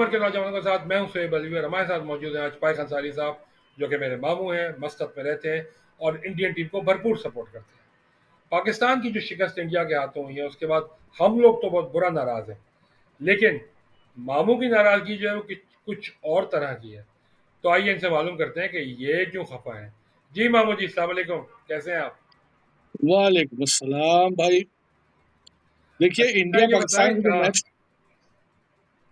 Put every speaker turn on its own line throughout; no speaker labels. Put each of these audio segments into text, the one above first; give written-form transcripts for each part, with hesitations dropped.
के नौजवानों के साथ मैं हूं सोहेब अली और हमारे साथ मौजूद हैं आज पाइक अंसारी साहब, जो कि मेरे मामू हैं, मस्कत में रहते हैं और इंडियन टीम को भरपूर सपोर्ट करते हैं। पाकिस्तान की जो शिकस्त इंडिया के हाथों हुई है उसके बाद हम लोग तो बहुत बुरा नाराज हैं, लेकिन मामू की नाराजगी जो है वो कुछ और तरह की है। तो आइए इनसे मालूम करते हैं कि ये क्यों खफा है। जी मामू जी, अस्सलाम वालेकुम, कैसे हैं आप?
वालेकुम अस्सलाम भाई। देखिए,
अच्छा, ये बताएं। हाँ।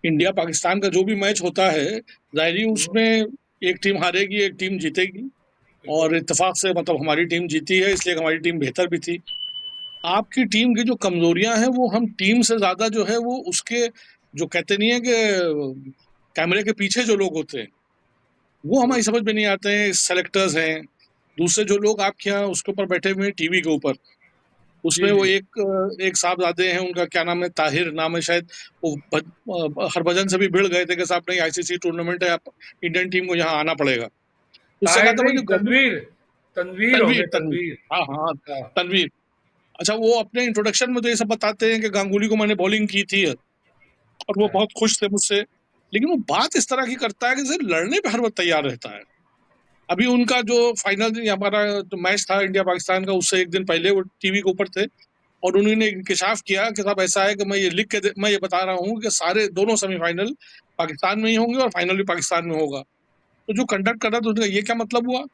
इंडिया पाकिस्तान का जो भी मैच होता है, जाहिर ही
हम्म,
उसमें एक टीम हारेगी, एक टीम जीतेगी।
बिल्कुल।
और इत्तेफाक से मतलब हमारी टीम जीती है, इसलिए हमारी टीम बेहतर भी थी। आपकी टीम की जो कमजोरियां हैं वो हम टीम से ज्यादा जो है वो उसके, जो कहते नहीं है कि कैमरे के पीछे जो लोग होते हैं वो हमारी समझ में नहीं आते हैं। सेलेक्टर्स हैं, दूसरे जो लोग आपके यहाँ उसके ऊपर बैठे हुए हैं टीवी के ऊपर,
जी
उसमें वो
जी।
एक साहबजादे हैं, उनका क्या नाम है, ताहिर नाम है शायद। वो हरभजन से भी भिड़ गए थे कि साहब नहीं, आईसीसी टूर्नामेंट है, आप इंडियन टीम को यहाँ आना पड़ेगा। उससे कहा
ताहिर
था भाई
नहीं,
जो गवर्नमेंट।
तनवीर। तनवीर हो
तनवीर,
गए,
तनवीर।
तनवीर।
हाँ हाँ,
हाँ।
तनवीर। अच्छा, वो अपने इंट्रोडक्शन में तो ये सब बताते हैं कि गांगुली को मैंने बॉलिंग की थी और वो
हाँ।
बहुत खुश थे मुझसे। लेकिन वो बात इस तरह की करता है कि जैसे लड़ने पे हर वक्त तैयार रहता है। अभी उनका जो फाइनल हमारा जो मैच था इंडिया पाकिस्तान का, उससे एक दिन पहले वो टीवी के ऊपर थे और उन्होंने इंकशाफ किया कि साहब ऐसा है कि मैं ये लिख के मैं ये बता रहा हूँ कि सारे दोनों सेमीफाइनल पाकिस्तान में ही होंगे और फाइनल भी पाकिस्तान में होगा। तो जो कंडक्ट कर रहा था उसने कहा, ये क्या मतलब हुआ?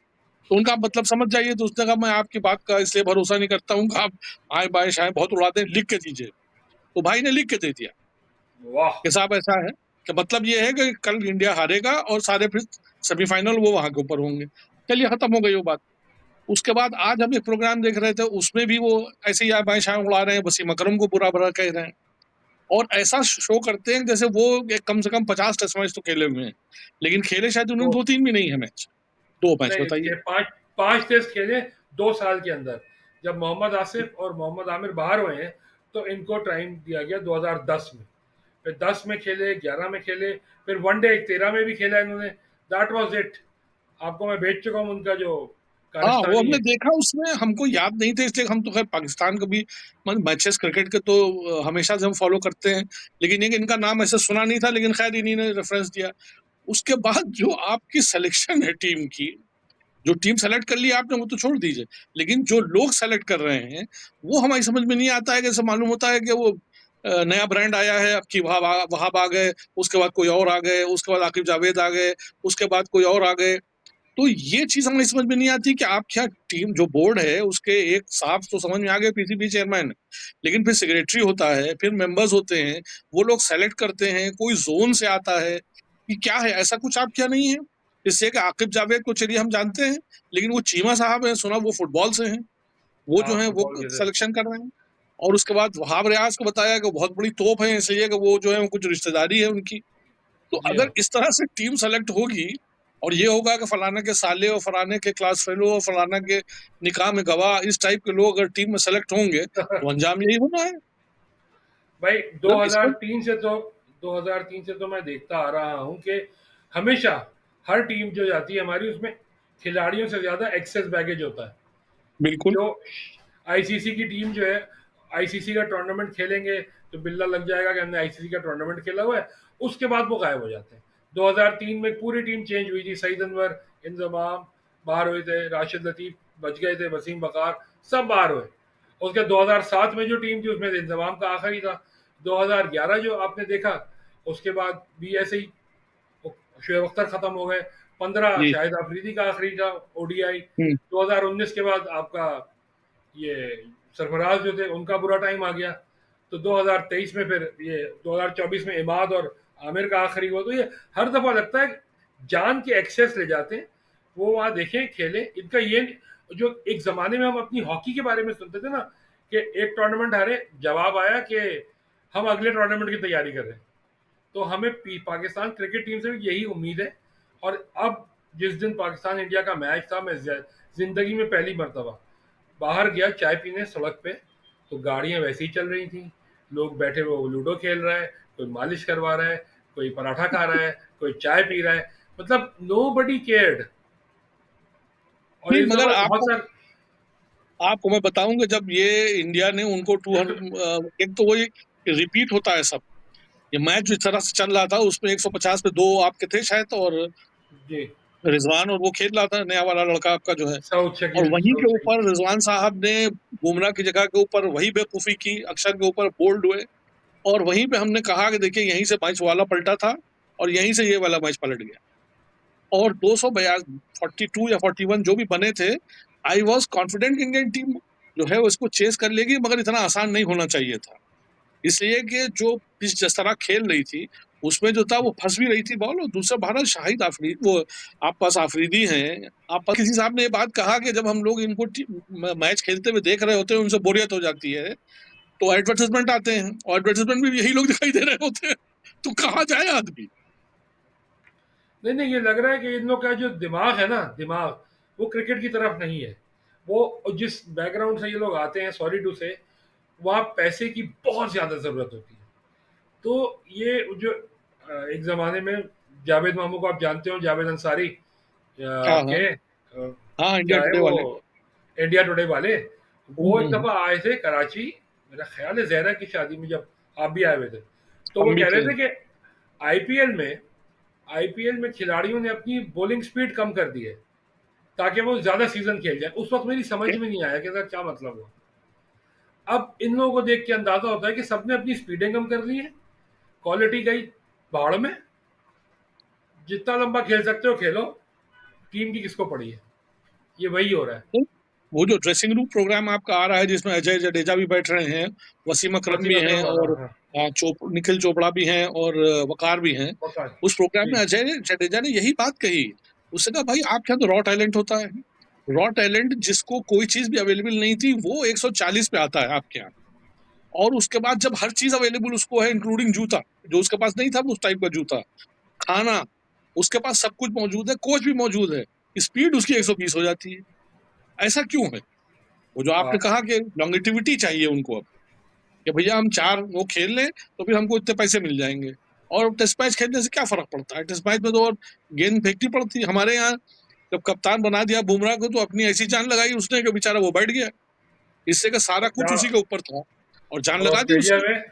तो उनका आप मतलब समझ जाइए। तो उसने कहा, मैं आपकी बात का इसलिए भरोसा नहीं करता हूँ कि आप आए बाएं शायद बहुत उड़ाते हैं, लिख के दीजिए। तो भाई ने लिख के दे दिया
वाह।
कि साहब ऐसा है कि मतलब ये है कि कल इंडिया हारेगा और सारे फिर सेमीफाइनल वो वहां के ऊपर होंगे। चलिए, खत्म हो गई वो बात। उसके बाद आज हम एक प्रोग्राम देख रहे थे, उसमें भी वो ऐसे ही आए बाएं शाएं उड़ा रहे हैं, वसीम अकरम को बुरा भला कह रहे हैं और ऐसा शो करते हैं जैसे वो कम से कम 50 टेस्ट मैच तो खेले हुए हैं, लेकिन खेले शायद उन्होंने
तो
2-3 भी नहीं है मैच। 2 मैच
नहीं,
बताइए।
ये पांच पांच टेस्ट खेले 2 साल के अंदर। जब मोहम्मद आसिफ और मोहम्मद आमिर बाहर हुए हैं तो इनको टाइम दिया गया 2010 में। फिर 10 में खेले, 11 में खेले, फिर वनडे 13 में भी खेला इन्होंने। That was it. आपको मैं भेज चुका हूँ उनका जो
हाँ, वो
कारस्तानी
हमने
है।
देखा, उसमें हमको याद नहीं थे, इसलिए हम तो खैर पाकिस्तान का भी मैचेस क्रिकेट के तो हमेशा से हम फॉलो करते हैं। लेकिन ये कि इनका नाम ऐसे सुना नहीं था, लेकिन खैर इन्हीं ने रेफरेंस दिया। उसके बाद जो आपकी सिलेक्शन है टीम की, जो टीम सेलेक्ट कर ली आपने वो तो छोड़ दीजिए, लेकिन जो लोग सेलेक्ट कर रहे हैं वो हमारी समझ में नहीं आता है। कैसे मालूम होता है कि वो नया ब्रांड आया है, अब की वहाब आ गए, उसके बाद कोई और आ गए, उसके बाद आकिब जावेद आ गए, उसके बाद कोई और आ गए। तो ये चीज हमें समझ में नहीं आती कि आप क्या, टीम जो बोर्ड है उसके एक साफ तो समझ में आ गए पीसीबी चेयरमैन, लेकिन फिर सेक्रेटरी होता है, फिर मेंबर्स होते हैं, वो लोग सेलेक्ट करते हैं, कोई जोन से आता है कि क्या है, ऐसा कुछ आप क्या नहीं है। इससे कि आकिब जावेद को चलिए हम जानते हैं, लेकिन वो चीमा साहब हैं, सुना वो फुटबॉल से हैं, वो
हाँ,
जो है वो
फुटबॉल के थे।
सिलेक्शन कर रहे हैं। और उसके बाद वहाब रियाज को बताया कि वो बहुत बड़ी तोप है, इसलिए कि वो जो है कुछ रिश्तेदारी है उनकी। तो
जी
अगर
हाँ।
इस तरह से टीम सेलेक्ट होगी और ये होगा कि फलाना के साले और फलाने के क्लास फेलो और फलाना के निकाह में गवाह, इस टाइप के लोग अगर टीम में सेलेक्ट होंगे तो अंजाम यही होना है।
भाई
मतलब इसमें
2003 से तो 2003 से तो मैं देखता आ रहा हूँ कि हमेशा हर टीम जो जाती है हमारी, उसमें खिलाड़ियों से ज्यादा एक्सेस बैगेज होता है।
बिल्कुल।
जो आईसीसी की टीम जो है, आईसीसी का टूर्नामेंट खेलेंगे तो बिल्ला लग जाएगा कि हमने आईसीसी का टूर्नामेंट खेला हुआ है। उसके बाद वो गायब हो जाते हैं। 2003 में पूरी टीम चेंज हुई थी। सईद अनवर, इंजमाम बाहर हुए थे, राशिद लतीफ बच गए थे, वसीम बकार सब बाहर हुए। उसके 2007 में जो टीम थी उसमें इंजमाम का आखिरी था। 2011 जो आपने देखा, उसके बाद भी ऐसे ही शुएब अख्तर खत्म हो गए। 15
जी।
शाहिद अफरीदी का आखिरी था ओडीआई।
हम्म।
2019 के बाद आपका ये सरफराज जो थे उनका बुरा टाइम आ गया। तो 2023 में फिर ये 2024 में इमाद और आमिर का आखिरी हुआ। तो ये हर दफा लगता है जान के एक्सेस ले जाते हैं। वो वहां देखें खेले इनका ये, जो एक जमाने में हम अपनी हॉकी के बारे में सुनते थे ना, कि एक टूर्नामेंट हारे, जवाब आया कि हम अगले टूर्नामेंट की तैयारी कर रहे हैं। तो हमें पाकिस्तान क्रिकेट टीम से भी यही उम्मीद है। और अब जिस दिन पाकिस्तान इंडिया का मैच था, मैं जिंदगी में पहली मरतबा बाहर गया चाय पीने सड़क पे, तो गाड़ियां वैसे ही चल रही थी। लोग बैठे हुए वो लूडो खेल रहा है, कोई मालिश करवा रहा है, कोई पराठा खा रहा है, कोई चाय पी रहा है। मतलब नो बडी केयर्ड। और
नहीं,
इस
मगर
दफा बहुत
आपको
सारे।
आपको मैं बताऊंगा, जब ये इंडिया ने उनको 200, एक तो वही रिपीट होता है सब, ये मैच जिस तरह से चल रहा था उसमें 150 पे 2 आपके थे शायद, और
जी,
रिजवान और वो खेल रहा था, नया वाला लड़का आपका जो है।
साउथ
और
शकील,
वहीं
साउथ
के
शकील।
ऊपर रिजवान साहब ने बुमराह की जगह के ऊपर वही बेवकूफी की, अक्षर के ऊपर बोल्ड हुए, और वहीं पे हमने कहा कि देखिए यहीं से मैच वाला पलटा था और यहीं से ये वाला मैच पलट गया। और 42 या 41 जो भी बने थे, आई वॉज कॉन्फिडेंट कि इंडियन टीम जो है उसको चेस कर लेगी, मगर इतना आसान नहीं होना चाहिए था। इसलिए कि जो पिच जिस तरह खेल रही थी उसमें जो था वो फंस भी रही थी बॉल, और दूसरा भारत शाहिद आफरीदी, वो आप पास आफरीदी हैं, आप पास किसी साहब ने ये बात कहा कि जब हम लोग इनको मैच खेलते हुए देख रहे होते हैं उनसे बोरियत हो जाती है तो एडवर्टाइजमेंट आते हैं, और एडवर्टाइजमेंट में भी यही लोग दिखाई दे रहे होते हैं, तो कहाँ जाए आदमी।
नहीं, नहीं, ये लग रहा है कि इन लोग का जो दिमाग है ना, दिमाग, वो क्रिकेट की तरफ नहीं है। वो जिस बैकग्राउंड से ये लोग आते हैं, सॉरी टू से, वहाँ पैसे की बहुत ज़्यादा ज़रूरत होती है। तो ये जो एक ज़माने में जावेद मामू को आप जानते हो, जावेद अंसारी,
हाँ हाँ
आपके
हाँ, इंडिया
क्या है
टुडे
वो,
वाले।
इंडिया टुडे वाले, वो एक
हम्म।
दफ़ा आए थे कराची, मेरा ख्याल है ज़हरा की शादी में, जब आप भी आए हुए थे। तो वो
हम भी
कह रहे
थे।
थे कि आईपीएल में आईपीएल में खिलाड़ियों ने अपनी बॉलिंग स्पीड कम कर दी है ताकि वो ज्यादा सीजन खेल जाए। उस वक्त मेरी समझ में नहीं आया कि सर क्या मतलब हुआ। अब इन लोगों को देख के अंदाजा होता है कि सबने अपनी स्पीडें कम कर दी है, क्वालिटी गई भाड़ में। जितना लंबा खेल सकते हो खेलो, टीम की किसको पड़ी है। ये वही हो रहा है।
तो वो जो ड्रेसिंग रूम प्रोग्राम आपका आ रहा है जिसमें अजय जडेजा भी बैठ रहे हैं, वसीम अकरम
वसीम
भी हैं,
अकरम, हाँ
और
हाँ,
निखिल चोपड़ा भी हैं, और वकार भी हैं,
पता
उस प्रोग्राम
जी।
में अजय जडेजा ने यही बात कही। उसने कहा भाई आपके यहाँ तो रॉ टैलेंट होता है, रॉ टैलेंट जिसको कोई चीज भी अवेलेबल नहीं थी वो 140 पे आता है आपके यहाँ, और उसके बाद जब हर चीज अवेलेबल उसको है इंक्लूडिंग जूता, जो उसके पास नहीं था उस टाइप का जूता, खाना, उसके पास सब कुछ मौजूद है, कोच भी मौजूद है, स्पीड उसकी 120 हो जाती है। ऐसा क्यों है? वो जो आपने
हाँ,
कहा कि लॉन्गेटिविटी चाहिए उनको अब, कि भैया हम 4 वो खेल लें तो फिर हमको इतने पैसे मिल जाएंगे। और टेस्ट मैच खेलने से क्या फर्क पड़ता है? टेस्ट मैच में तो और गेंद फेंकनी पड़ती है। हमारे यहाँ जब कप्तान बना दिया बुमराह को तो अपनी ऐसी जान लगाई उसने कि बेचारा वो बैठ गया, इससे का सारा
अब
कुछ
क्या,
उसी के ऊपर था, और जान
अब
लगा दी
ऑस्ट्रेलिया
उसने।
में,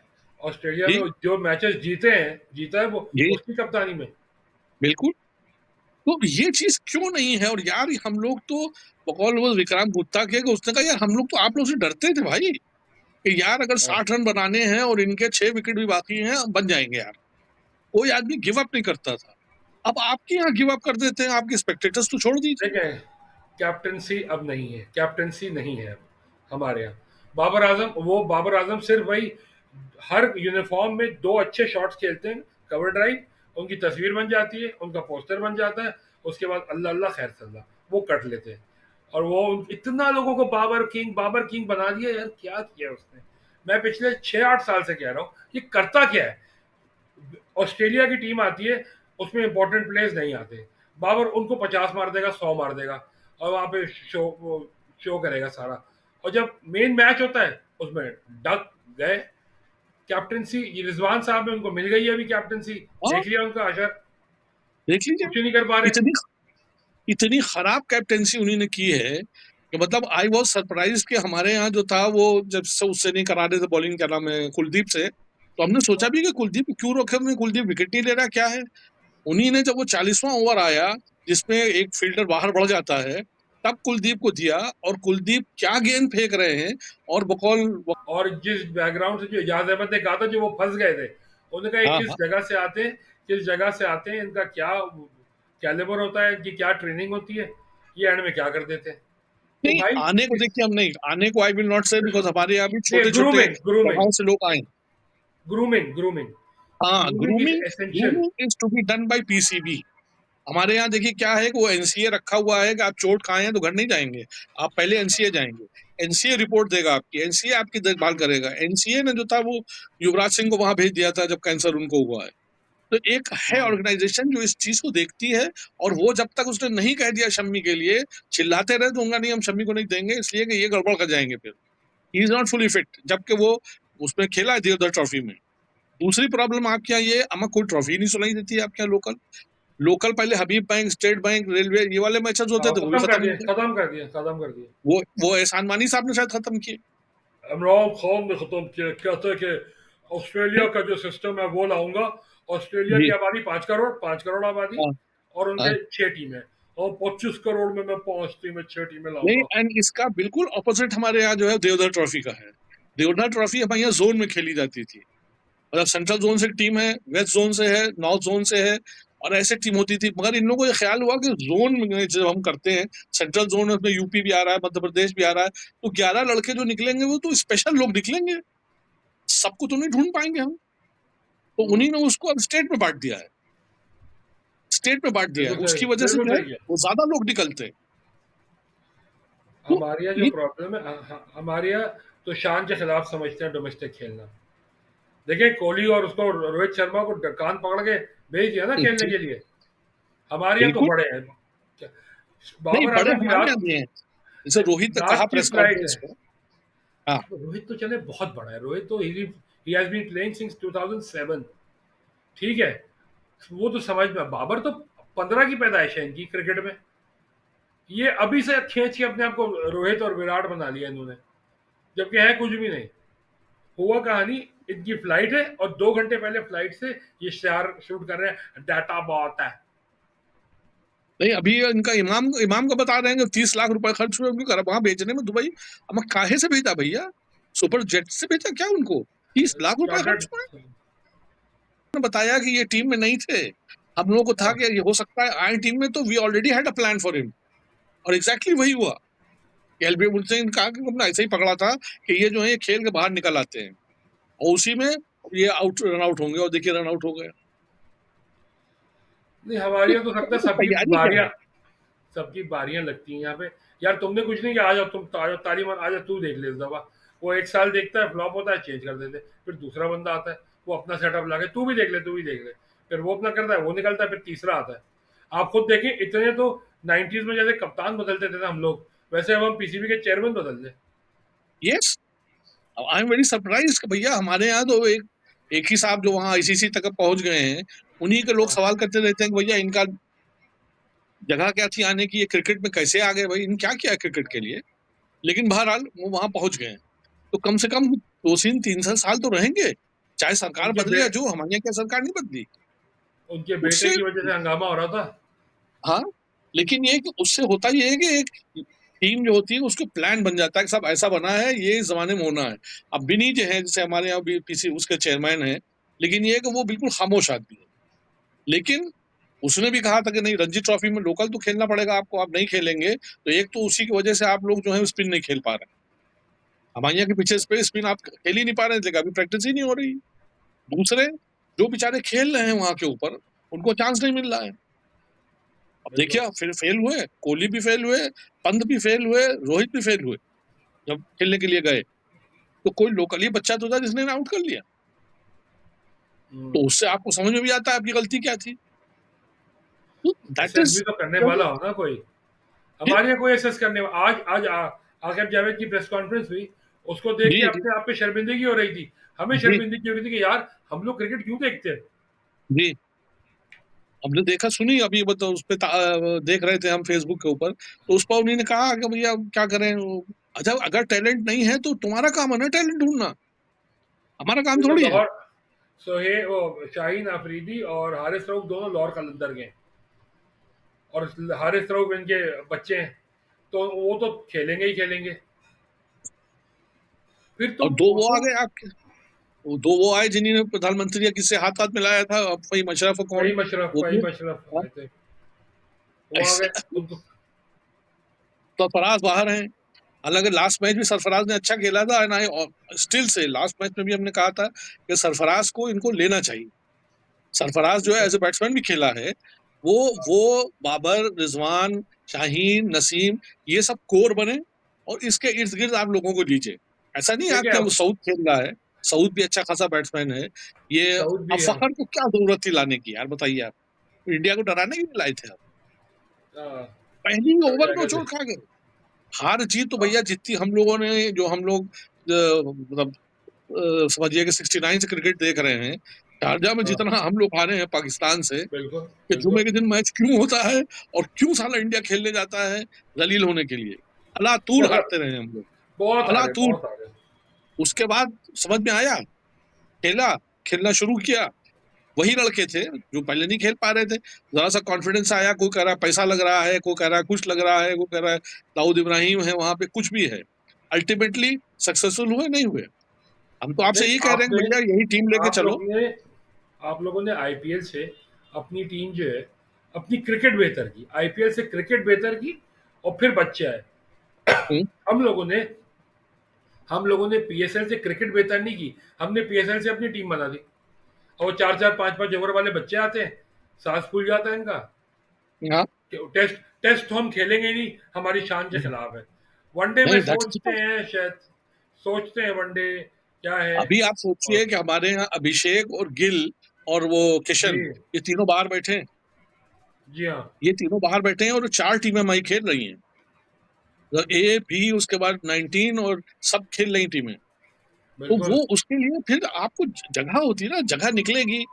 ऑस्ट्रेलिया
जी
में जो मैचेस जीते हैं, जीता है वो
जी
उसकी कप्तानी में।
बिल्कुल। तो ये चीज क्यों नहीं है? और यार हम लोग तो बकौल वो विक्रांत गुप्ता के, कि उसने कहा यार हम लोग तो आप लोग से डरते थे भाई, कि यार अगर
हाँ,
60 रन बनाने हैं और इनके 6 विकेट भी बाकी हैं बन जाएंगे यार, कोई आदमी गिव अप नहीं करता था। अब आपके यहाँ गिव अप कर देते हैं, आपके स्पेक्टेटर्स तो छोड़ दीजिए।
देखें, कैप्टनसी अब नहीं है, कैप्टनसी नहीं है अब हमारे यहाँ। बाबर आजम, वो बाबर आजम सिर्फ वही हर यूनिफॉर्म में दो अच्छे शॉट्स खेलते हैं, कवर ड्राइव, उनकी तस्वीर बन जाती है, उनका पोस्टर बन जाता है, उसके बाद अल्लाह अल्लाह खैर सल्ला वो कट लेते हैं। और वो इतना लोगों को बाबर किंग बना दिया यार, क्या किया उसने। मैं पिछले 6-8 साल से कह रहा हूँ ये करता क्या है। ऑस्ट्रेलिया की टीम आती है, उसमें इंपॉर्टेंट प्लेयर्स नहीं आते, बाबर उनको 50 मार देगा, 100 मार देगा, और वहां पे शो करेगा सारा। और जब मेन मैच होता है उसमें डक गए। कैप्टनसी ये रिजवान साहब में उनको मिल गई है अभी कैप्टनसी,
हाँ
देख लिया उनका अशर,
देख लीजिए,
कुछ नहीं कर पा रहे।
इतनी इतनी खराब कैप्टेंसी उन्होंने की है कि मतलब आई वॉज सरप्राइज कि हमारे यहाँ जो था वो जब से उससे नहीं करा रहे थे बॉलिंग, क्या नाम है, कुलदीप से, तो हमने सोचा भी कि कुलदीप को क्यों रोके हमने, कुलदीप विकेट नहीं ले रहा क्या है। उन्हीं ने जब वो 40वां ओवर आया जिसमें एक फील्डर बाहर बढ़ जाता है, तब कुलदीप को दिया, और कुलदीप क्या गेंद फेंक रहे हैं। और बकौल
और जिस बैकग्राउंड से जो इजाज अहमद ने कहा था, जो वो फंस गए थे, उन्होंने कहा ये
हाँ
किस
हाँ,
जगह से आते हैं, किस जगह से आते हैं, इनका क्या कैलिबर होता है, इनकी क्या ट्रेनिंग होती है, ये एंड में क्या कर देते हैं। तो
नहीं
भाई
आने को
इस,
देखिए, हम नहीं आने को आई विल नॉट से, बिकॉज हमारे यहाँ भी
ये
छोटे छोटे
ग्रूमिंग ग्रूमिंग
जगहों से लोग आए।
ग्रूमिंग ग्रूमिंग
हाँ,
grooming is
grooming,
essential.
Grooming is to be done by PCB. हमारे यहाँ देखिए क्या है कि वो एनसीए रखा हुआ है कि आप चोट खाए हैं तो घर नहीं जाएंगे, आप पहले एनसीए जाएंगे, एनसीए रिपोर्ट देगा आपकी, एनसीए आपकी देखभाल करेगा। एनसीए ने जो था वो युवराज सिंह को वहां भेज दिया था जब कैंसर उनको हुआ है। तो एक है ऑर्गेनाइजेशन जो इस चीज को देखती है, और वो जब तक उसने नहीं कह दिया शम्मी के लिए, चिल्लाते रहे दूंगा नहीं, हम शम्मी को नहीं देंगे इसलिए कि ये गड़बड़ कर जाएंगे फिर। He is not fully fit, जबकि वो उसमें खेला है देवधर ट्रॉफी में। दूसरी प्रॉब्लम आपके यहाँ ये, हमें कोई ट्रॉफी नहीं सुनाई देती है आपके यहाँ लोकल। लोकल पहले हबीब बैंक, स्टेट बैंक, रेलवे, ये वाले मैचेस होते थे वो भी
खत्म कर
खत्म हो
दिए,
गए।
खत्म कर दिए, खत्म कर दिए।
वो एहसान मानी साहब ने शायद खत्म किए।
इमरान खान ने खत्म किया, कहते हैं कि ऑस्ट्रेलिया का जो सिस्टम है वो लाऊंगा। ऑस्ट्रेलिया की
जी।
आबादी 5 करोड़ आबादी,
हाँ,
और
हाँ।
उनके 6 टीमें, और 25 करोड़ में मैं 5 टीमें 6 टीमें
नहीं,
लाऊंगा।
एंड इसका बिल्कुल ऑपोजिट हमारे यहाँ जो है देवधर ट्रॉफी का है। देवधर ट्रॉफी हमारे यहाँ जोन में खेली जाती थी, मतलब सेंट्रल जोन से टीम है, वेस्ट जोन से है, नॉर्थ जोन से है, और ऐसे टीम होती थी। मगर इन लोगों को ये ख्याल हुआ कि जोन में जब हम करते हैं, सेंट्रल जोन में उसमें यूपी भी आ रहा है, मध्य प्रदेश भी आ रहा है, तो 11 लड़के जो निकलेंगे वो तो स्पेशल लोग निकलेंगे, सबको तो नहीं ढूंढ पाएंगे हम। तो
हम्म,
उन्हीं ने उसको अब स्टेट में बांट दिया है, स्टेट में बांट दिया है,
बिल्कुल सही,
उसकी वजह से
बिल्कुल
जो है
सही है।
वो ज्यादा लोग निकलते हैं। तो
हमारे यहाँ जो
ये
प्रॉब्लम है, हमारे यहाँ तो शान के खिलाफ समझते हैं डोमेस्टिक खेलना। देखिए कोहली और उसको रोहित शर्मा को कान पकड़ के भेज दिया ना खेलने के लिए। हमारे यहाँ तो
बिल्कुल
बड़े हैं।
नहीं,
बाबर
बड़े
आजम की
हमारे यहाँ
रात
भी हैं, जैसे रोहित ने कहा
रात की
प्रेस
फ्लाइट है।
कॉन्फ्रेंस में। हाँ,
रोहित तो चले बहुत बड़ा है, रोहित तो he has been playing since 2007। ठीक है, वो तो समझ में। बाबर तो 15 की पैदाइश है इनकी क्रिकेट में। ये अभी से खींच के अपने आप को रोहित और विराट बना लिया इन्होंने, जबकि है कुछ भी नहीं। हुआ कहानी, इनकी फ्लाइट है और 2 घंटे पहले फ्लाइट से ये शार शूट कर रहे हैं, डाटा बहुत है।
नहीं अभी इनका इमाम इमाम का बता रहे हैं कि 30 लाख रुपए खर्च हुए उनके घर वहां भेजने में दुबई। अब काहे से भेजा भैया, सुपर जेट से भेजा क्या उनको? 30 लाख रुपए खर्च
चार्टर्ड।
हुए। उन्होंने बताया कि ये टीम में नहीं थे, हम लोगों को था
हाँ,
कि ये हो सकता है आए टीम में, तो we already had a plan for him. और एग्जैक्टली वही हुआ। एलबी सिंह ने कहा कि हमने ऐसे ही पकड़ा था कि ये जो है ये खेल के बाहर निकल आते हैं, और उसी में ये आउट रन आउट होंगे, और देखिए रन आउट हो गए।
नहीं हमारी
तो
यहाँ तो सकता है
तो
सबकी
तैयारी क्या
बारियां,
है?
सबकी बारियां लगती हैं यहाँ पे। यार तुमने कुछ नहीं किया, आ जाओ तुम, आ जाओ ताली मार, आ जाओ तू देख ले इस दफा। वो 1 साल देखता है, फ्लॉप होता है, चेंज कर देते, फिर दूसरा बंदा आता है, वो अपना सेटअप लाके तू भी देख ले, तू भी देख ले। फिर वो अपना करता है, वो निकलता है, फिर तीसरा आता है। आप खुद देखें, इतने तो 90s में जैसे कप्तान बदलते थे ना हम लोग, वैसे अब हम पीसीबी के चेयरमैन बदल दे।
Yes, I am very surprise कि भैया हमारे यहाँ तो एक ही साहब जो वहाँ आईसीसी तक पहुंच गए हैं, उन्हीं के लोग
हाँ,
सवाल करते रहते हैं कि भैया इनका जगह क्या थी आने की, ये क्रिकेट में कैसे आ गए, भाई इन क्या किया क्रिकेट के लिए। लेकिन बहरहाल वो वहां पहुंच गए हैं, तो कम से कम 2 3 3 साल तो रहेंगे, चाहे सरकार
उनके
बदले
बे,
या जो, हमारे यहाँ क्या सरकार नहीं बदली।
उनके बेटे
उससे
की वजह से हंगामा हो रहा था।
हाँ, लेकिन ये कि उससे होता ये है कि एक टीम जो होती है उसको प्लान बन जाता है कि सब ऐसा बना है, ये इस जमाने में होना है। अब बिनी जो है, जैसे हमारे यहाँ भी पीसी उसके चेयरमैन है, लेकिन ये है कि वो बिल्कुल खामोश आदमी है। लेकिन उसने भी कहा था कि नहीं, रणजी ट्रॉफी में लोकल तो खेलना पड़ेगा आपको, आप नहीं खेलेंगे तो एक तो उसी की वजह से आप लोग जो है स्पिन नहीं खेल पा रहे हैं। हमारे यहाँ के पीछे स्पिन आप खेल ही नहीं पा रहे थे, अभी प्रैक्टिस ही नहीं हो रही। दूसरे जो बेचारे खेल रहे हैं वहां के ऊपर, उनको चांस नहीं मिल रहा है। अब
बिल्कुल।
देखिए, फिर फेल हुए, कोहली भी फेल हुए, पंत भी फेल हुए, रोहित भी फेल हुए जब खेलने के लिए गए। तो कोई लोकली बच्चा तो था जिसने आउट कर लिया, तो उससे आपको समझ में भी आता है आपकी गलती क्या थी। तो दैट
एसएस भी
इज
तो करने वाला हो ना कोई। हमारे यहाँ कोई एसएस करने आज आज आकिब जावेद की प्रेस कॉन्फ्रेंस हुई, उसको देख के
जी जी
अपने आप पे शर्मिंदगी हो रही थी। हमें
जी
शर्मिंदगी हो रही थी कि यार हम लोग क्रिकेट क्यों देखते हैं।
जी। हमने देखा सुनी अभी, मतलब उस पे देख रहे थे हम फेसबुक के ऊपर, तो उस पर उन्हीं ने कहा कि भैया क्या करें, अच्छा अगर टैलेंट नहीं है तो तुम्हारा काम है ना टैलेंट ढूंढना, हमारा काम
देखो
थोड़ी है।
लाहौर, सोहे वो शाहीन अफरीदी और हारिस रऊफ दोनों लाहौर कलंदर के हैं, और हारिस रऊफ इनके बच्चे हैं, तो वो तो खेलेंगे ही खेलेंगे। फिर
और दो वो आ
तुम
गए आपके, वो दो वो आए जिन्होंने प्रधानमंत्री या किससे हाथ हाथ मिलाया था, अब वही मशरफ कौन, वो भी
वही मशरफ
हाँ,
आए थे, वो आ गए।
ऐसे
तुम
सरफराज बाहर हैं। हालांकि लास्ट मैच भी सरफराज ने अच्छा खेला था, and I still say last match में भी हमने कहा था कि सरफराज को इनको लेना चाहिए। सरफराज जो है एज ए बैट्समैन भी खेला है, वो वो बाबर, रिजवान, शाहीन, नसीम, ये सब कोर बने, और इसके इर्द गिर्द आप लोगों को लीजिए। ऐसा नहीं है
देखिए
आपके, वो
अब
सऊद खेल रहा है, सऊद भी अच्छा खासा बैट्समैन है। ये
सऊद
अब
भी है।
फखर को क्या जरूरत थी लाने की, यार बताइए आप, इंडिया को डराने के लिए लाए थे आप?
हाँ,
पहली
कर
ओवर में
जाएगा
उछोड़
जी।
खा गए। हार जीत तो
हाँ,
भैया जितनी हम लोगों ने, जो हम लोग मतलब समझिए कि 69 से क्रिकेट देख रहे हैं, शारजा में
हाँ,
जितना हम लोग हारे हैं पाकिस्तान से,
बिल्कुल
कि
बिल्कुल।
जुमे के दिन मैच क्यों होता है, और क्यों साला इंडिया खेलने जाता है जलील होने के लिए। अलातूर हारते रहे हम लोग,
बहुत हारे,
अलातूर।
बहुत हारे।
उसके बाद समझ में आया खेलना शुरू किया, वही लड़के थे जो पहले नहीं खेल पा रहे थे। जरा सा कॉन्फिडेंस आया, कोई कह रहा है पैसा लग रहा है, कोई कह रहा है कुछ लग रहा है, कोई कह रहा है दाऊद इब्राहिम है वहां पे, कुछ भी है। अल्टीमेटली सक्सेसफुल हुए नहीं हुए। हम तो आपसे
नहीं,
यही कह रहे हैं कि
आपने
भैया यही टीम लेके
आप
चलो।
लोग ने आप लोगों ने आईपीएल से अपनी टीम जो है, अपनी क्रिकेट बेहतर की, आईपीएल से क्रिकेट बेहतर की, और फिर बच्चे आए।
हम्म,
हम लोगों ने हम लोगों ने पीएसएल से क्रिकेट बेहतर नहीं की, हमने पीएसएल से अपनी टीम बना दी। और वो 4-4 5-5 ओवर वाले बच्चे आते हैं, सांस फूल जाता है इनका
हाँ,
कि टेस्ट टेस्ट तो हम खेलेंगे ही नहीं, हमारी शान के खिलाफ है। वनडे में
नहीं दैट्स,
सोचते हैं शायद, सोचते हैं वनडे क्या है।
अभी आप
और
सोचिए कि हमारे यहाँ अभिषेक और गिल और वो
जी,
किशन, ये तीनों बाहर बैठे हैं।
जी हाँ,
ये तीनों बाहर बैठे हैं और 4 टीमें हमारी खेल रही हैं। तो ए बी उसके बाद 19 और सब खेल रही टीमें। तो वो
बिल्कुल।
उसके लिए फिर आपको जगह होती है ना, जगह निकलेगी।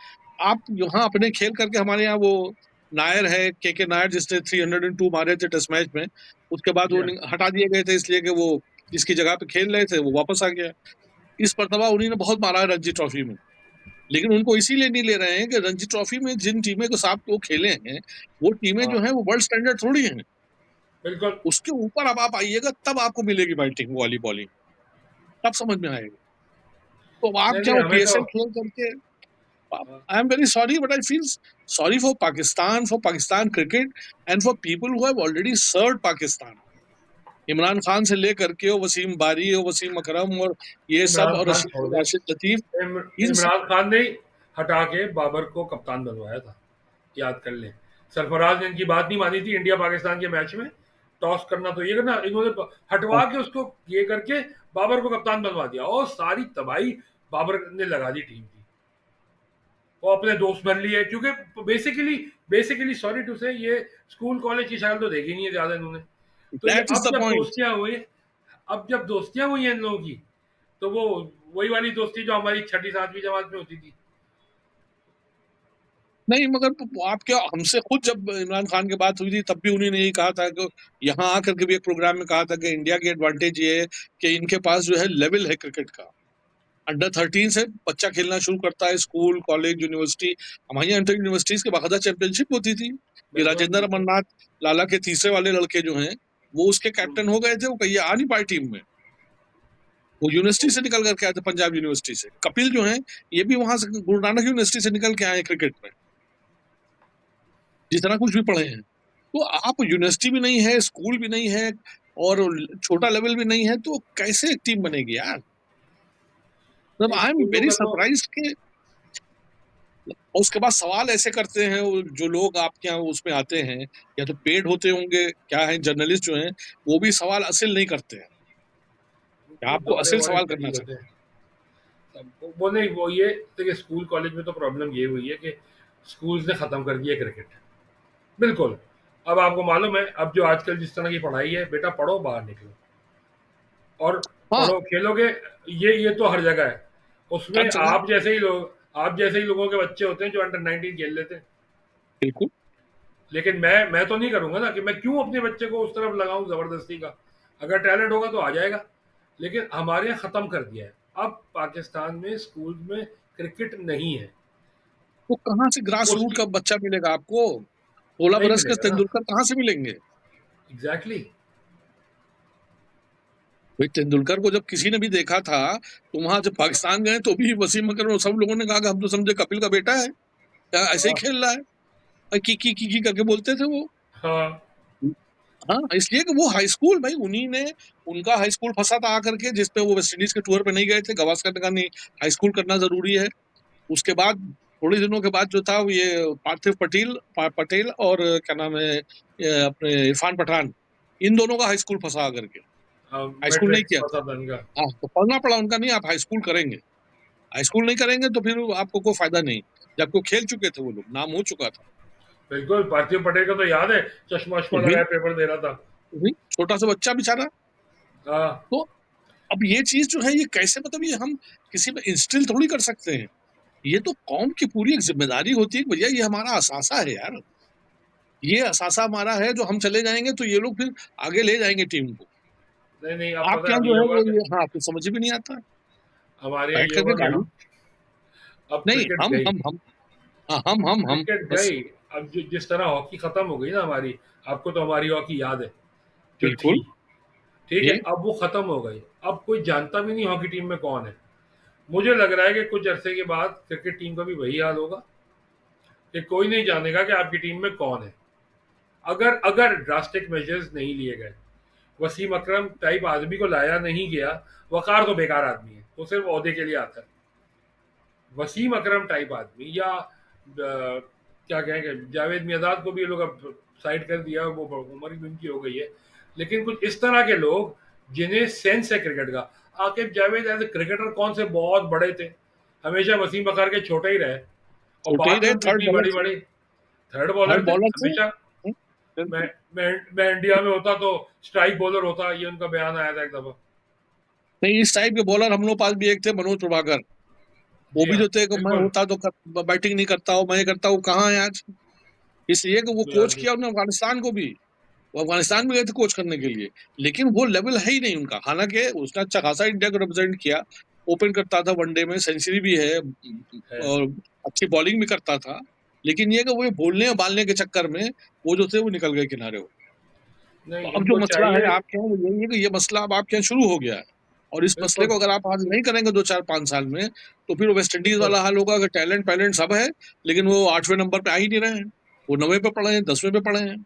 आप यहाँ अपने खेल करके, हमारे यहाँ वो नायर है, के नायर, जिसने 302 मारे थे टेस्ट मैच में, उसके बाद
जी
वो
हाँ,
हटा दिए गए थे इसलिए कि वो जिसकी जगह पे खेल रहे थे वो वापस आ गया। इस मरतबा उन्हीं ने बहुत मारा है रणजी ट्रॉफी में। लेकिन उनको इसीलिए नहीं ले रहे हैं कि रणजी ट्रॉफी में जिन टीमें के साथ वो खेले हैं, वो टीमें जो
हाँ,
है वो वर्ल्ड स्टैंडर्ड थोड़ी हैं।
बिल्कुल।
उसके ऊपर अब आप आइएगा, तब आपको मिलेगी बैटिंग वाली बॉलिंग, तब समझ में आएगा। तो आप
नहीं,
क्या
नहीं,
वो
हमें तो
पीएसएल खेल करके,
हाँ,
आई am very sorry but I feel sorry for Pakistan cricket and for people who have already served Pakistan. Imran Khan से लेकर के वो वसीम बारी और वसीम अकरम और ये सब,
इमरान
और
खान छोड़ दे।
राशिद लतीफ, इन सब।
इमरान खान ने हटा के बाबर को कप्तान बनवाया था, याद कर ले। सरफराज ने इनकी बात नहीं मानी थी इंडिया पाकिस्तान के मैच में, टॉस करना तो ये करना, इन्होंने हटवा के उसको ये करके बाबर को कप्तान बनवा दिया, और सारी तबाही बाबर ने लगा दी टीम की। वो अपने दोस्त बन लिए, क्योंकि बेसिकली बेसिकली सॉरी टू से, ये स्कूल कॉलेज की शक्ल तो देखी नहीं है ज्यादा इन्होंने। तो ये
दैट इज
अब
द
जब
पॉइंट।
दोस्तियां हुई, अब जब दोस्तियां हुई हैं इन लोगों की, तो वो वही वाली दोस्ती जो हमारी छठी सातवीं जमात में होती थी।
नहीं, मगर आप क्या, हमसे खुद जब इमरान खान की बात हुई थी तब भी उन्होंने यही कहा था कि यहाँ आकर के भी एक प्रोग्राम में कहा था कि इंडिया की एडवांटेज ये है कि इनके पास जो है लेवल है क्रिकेट का। अंडर 13 से बच्चा खेलना शुरू करता है, स्कूल कॉलेज यूनिवर्सिटी। हमारे यहाँ इंटर यूनिवर्सिटीज के बाकायदा चैंपियनशिप होती थी। ये
बिल्कुल,
राजेंद्र
बिल्कुल।
अमरनाथ लाला के तीसरे वाले लड़के जो हैं, वो उसके कैप्टन हो गए थे। वो कहिए आ नहीं पाए टीम में, वो यूनिवर्सिटी से निकल करके आए थे, पंजाब यूनिवर्सिटी से। कपिल जो है, ये भी वहां से गुरु नानक यूनिवर्सिटी से निकल के आए क्रिकेट में, जितना कुछ भी पढ़े हैं। तो आप यूनिवर्सिटी भी नहीं है, स्कूल भी नहीं है, और छोटा लेवल भी नहीं है, तो कैसे एक टीम बनेगी यार? मतलब
नहीं,
आई एम
स्कूलों
वेरी
का तो
सरप्राइज के। और उसके बाद सवाल ऐसे करते हैं वो जो लोग आपके यहाँ उसमें आते हैं, या तो पेड होते होंगे, क्या है, जर्नलिस्ट जो हैं, वो भी सवाल असल नहीं करते हैं। क्या
वो
आपको
दौड़े
असल
वौड़े
सवाल
चली
करना
होते
चाहिए?
हैं। वो नहीं, वो ये देखिए, स्कूल कॉलेज में तो प्रॉब्लम ये हुई है कि स्कूल्स ने खत्म कर दिया क्रिकेट, बिल्कुल। अब आपको मालूम है, अब जो आजकल जिस तरह की पढ़ाई है, बेटा पढ़ो बाहर निकलो, और
हाँ,
पढ़ो खेलोगे, ये तो हर जगह है।
हर
उसमें
जगह,
आप जैसे ही लोगों के बच्चे होते हैं जो अंडर 19 खेल लेते हैं।
बिल्कुल।
लेकिन मैं तो नहीं करूंगा ना, कि मैं क्यों अपने बच्चे को उस तरफ लगाऊं जबरदस्ती का। अगर टैलेंट होगा तो आ जाएगा। लेकिन हमारे यहाँ खत्म कर दिया है। अब पाकिस्तान में स्कूल में क्रिकेट नहीं है।
वो कहाँ से ग्रास रूट
उसकी
का बच्चा मिलेगा आपको? 16
नहीं
बरस के
मिलेगा ना।
तेंदुलकर कहाँ से मिलेंगे?
Exactly exactly।
भाई तेंदुलकर को जब किसी ने भी देखा था, तो वहां जब पाकिस्तान गए तो भी वसीम अकरम और सब लोगों ने कहा कि हम तो समझे कपिल का बेटा है, क्या ऐसे ही
हाँ,
खेल रहा है। और की करके बोलते थे वो।
हाँ,
हाँ, इसलिए कि वो हाई स्कूल, भाई उन्हीं ने, उनका हाई स्कूल फंसा था आकर के, जिसपे वो वेस्ट इंडीज के टूर पे नहीं गए थे। गवास्कर ने कहा नहीं, हाई स्कूल करना जरूरी है। उसके बाद थोड़े दिनों के बाद जो था वो ये पार्थिव पटेल और क्या नाम है, ये अपने इरफान पठान, इन दोनों का हाई स्कूल फंसा करके,
हाँ,
हाई स्कूल नहीं
मैट्रिक्स
किया था।
पता था इनका।
हाँ, तो पढ़ना पड़ा उनका, नहीं आप हाई स्कूल करेंगे, हाई स्कूल नहीं करेंगे तो फिर आपको कोई फायदा नहीं। जबकि वो खेल चुके थे, वो लोग, नाम हो चुका था।
बिल्कुल, पार्थिव पटेल का तो याद है, चश्मा वश्मा
तो भी,
लगाए पेपर दे रहा था।
छोटा सा बच्चा बेचारा।
हाँ,
तो अब ये चीज जो है, ये कैसे, मतलब ये हम किसी पे इंस्टिल थोड़ी कर सकते हैं। ये तो कौम की पूरी एक जिम्मेदारी होती है कि भैया ये हमारा असासा है यार। ये असासा हमारा है, जो हम चले जाएंगे तो ये लोग फिर आगे ले जाएंगे टीम को।
नहीं, नहीं, आप पता
आपके
है
यहाँ
अब
जो
ये
है
होगा
वो,
कि
ये हाँ, आपको समझ भी नहीं आता,
हमारे यहाँ
बैठ
ये
करके
होगा कि
गाली।
अब
नहीं,
क्रिकेट गई,
हाँ, हम
क्रिकेट
बस
गई। अब जिस तरह हॉकी खत्म हो गई ना हमारी, आपको तो हमारी हॉकी याद है जो थी,
बिल्कुल,
ठीक है,
जी,
अब वो खत्म हो गई। अब कोई जानता भी नहीं हॉकी टीम में कौन है। मुझे लग रहा है कि कुछ अरसे के बाद क्रिकेट टीम का भी वही हाल होगा कि कोई नहीं जानेगा कि आपकी टीम में कौन है, अगर अगर ड्रास्टिक मेजर्स नहीं लिए गए। वसीम अकरम टाइप आदमी को लाया नहीं गया। वकार तो बेकार आदमी है, वो सिर्फ ओहदे के लिए आता है। वसीम अकरम टाइप आदमी, या क्या कहेंगे, जावेद मियादाद को भी ये लोग अब साइड कर दिया, वो उम्र भी उनकी हो गई है। लेकिन कुछ इस तरह के लोग जिन्हें सेंस है क्रिकेट का। Aaqib Javed as a cricketer कौन से बहुत बड़े थे, हमेशा वसीम अकर के छोटे ही रहे, और
छोटे ही
बात में
रहे,
उनकी
थर्ड
इतनी
बॉलर
बड़ी
थे,
बड़ी। थर्ड बॉलर
थर्ड
थे
बॉलर थे।
हमेशा। मैं
बिल्कुल।
मैं इंडिया में होता तो स्ट्राइक बॉलर होता, ये उनका बयान आया था एक दफा।
नहीं, इस टाइप के बॉलर हम लोग पास भी एक थे, मनोज प्रभाकर। वो
जी
भी
हाँ,
जो थे कि मैं
बिल्कुल।
होता तो बैटिंग नहीं करता हूँ, मैं करता हूँ, कहाँ है आज? इसलिए कि वो कोच
बिल्कुल।
किया उन्होंने अफगानिस्तान को भी। वो अफगानिस्तान में गए थे कोच करने के लिए, लेकिन वो लेवल है ही नहीं उनका। हालांकि उसने अच्छा खासा इंडिया को रिप्रेजेंट किया, ओपन करता था, वनडे में सेंचुरी भी है,
है।
और अच्छी बॉलिंग भी करता था। लेकिन ये कि वो बोलने और बालने के चक्कर में वो जो थे वो निकल गए किनारे। तो
नहीं,
अब जो
इनको
मसला है
चाहिए।
आपके यहाँ वो यही है कि ये मसला अब आपके यहाँ शुरू हो गया है, और इस मसले
बिल्कुल।
को अगर आप हल नहीं करेंगे 2 4 5 साल में, तो फिर वो वेस्ट इंडीज
बिल्कुल।
वाला हाल होगा कि टैलेंट पैलेंट सब है, लेकिन वो 8वें नंबर पे आ ही नहीं रहे हैं, वो 9वें पे पड़े हैं, 10वें पे पड़े हैं।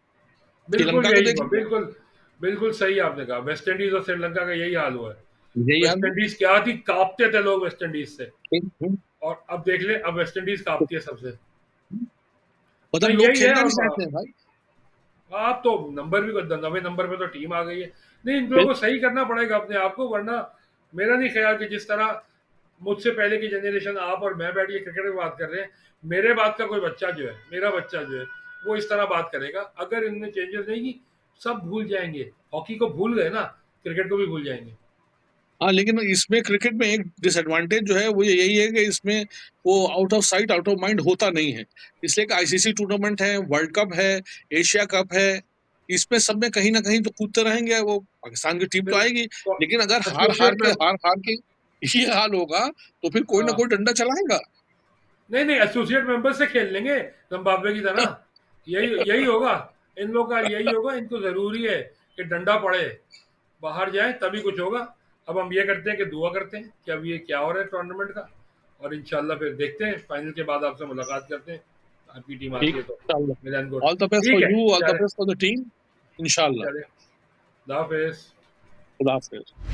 बिल्कुल
श्रीलंका को
यही
देख
हुआ,
लीजिए,
बिल्कुल। बिल्कुल सही आपने कहा, वेस्ट इंडीज और श्रीलंका का यही हाल हुआ है।
यही हाल
वेस्ट
है।
इंडीज क्या थी, कांपते थे लोग वेस्ट इंडीज से।
हम्म।
और अब देख ले, अब वेस्ट इंडीज कांपती है सबसे।
मतलब
नहीं
लोग
यही है।
खेलना नहीं
और
चाहते हैं भाई।
आप तो नंबर भी, 9वें नंबर पे तो टीम आ गई है। नहीं, इन लोगों
फिर
को सही करना पड़ेगा अपने आप को, वरना मेरा नहीं ख्याल कि जिस तरह मुझसे पहले की जनरेशन, आप और मैं बैठ के क्रिकेट में बात कर रहे हैं, मेरे बाद का कोई बच्चा जो है, मेरा बच्चा जो है, वो इस तरह बात करेगा अगर इनमें चेंजेस नहीं की। सब भूल जाएंगे, हॉकी को भूल गए ना, क्रिकेट को भी भूल जाएंगे।
हाँ, लेकिन इसमें क्रिकेट में एक डिसएडवांटेज जो है वो यही है कि इसमें वो out of sight out of mind होता नहीं है। इसलिए कि आईसीसी टूर्नामेंट है, वर्ल्ड कप है, एशिया कप है, इसमें सब में कहीं ना कहीं तो कूदते रहेंगे, वो पाकिस्तान की टीम तो
फिर
आएगी। लेकिन अगर
एसोसिएट में,
हार हार के ये हाल होगा, तो फिर कोई ना
हाँ,
कोई डंडा चलाएगा।
नहीं नहीं, एसोसिएट मेंबर से खेल लेंगे जिम्बाब्वे की तरह। यही यही होगा, इन लोग का यही होगा। इनको जरूरी है कि डंडा पड़े, बाहर जाए तभी कुछ होगा। अब हम ये करते हैं कि दुआ करते हैं कि अब ये क्या हो रहा है टूर्नामेंट का, और इंशाल्लाह फिर देखते हैं फाइनल के बाद आपसे मुलाकात करते हैं। आपकी टीम आती
ठीक,
है तो
इंशाल्लाह।
मिलन गुड।
ऑल द बेस्ट
ठीक
फॉर
है,
यू, ऑल द
चले
बेस्ट फॉर द टीम, इंशाल्लाह।
चले, खुदा हाफिज।
खुदा हाफिज।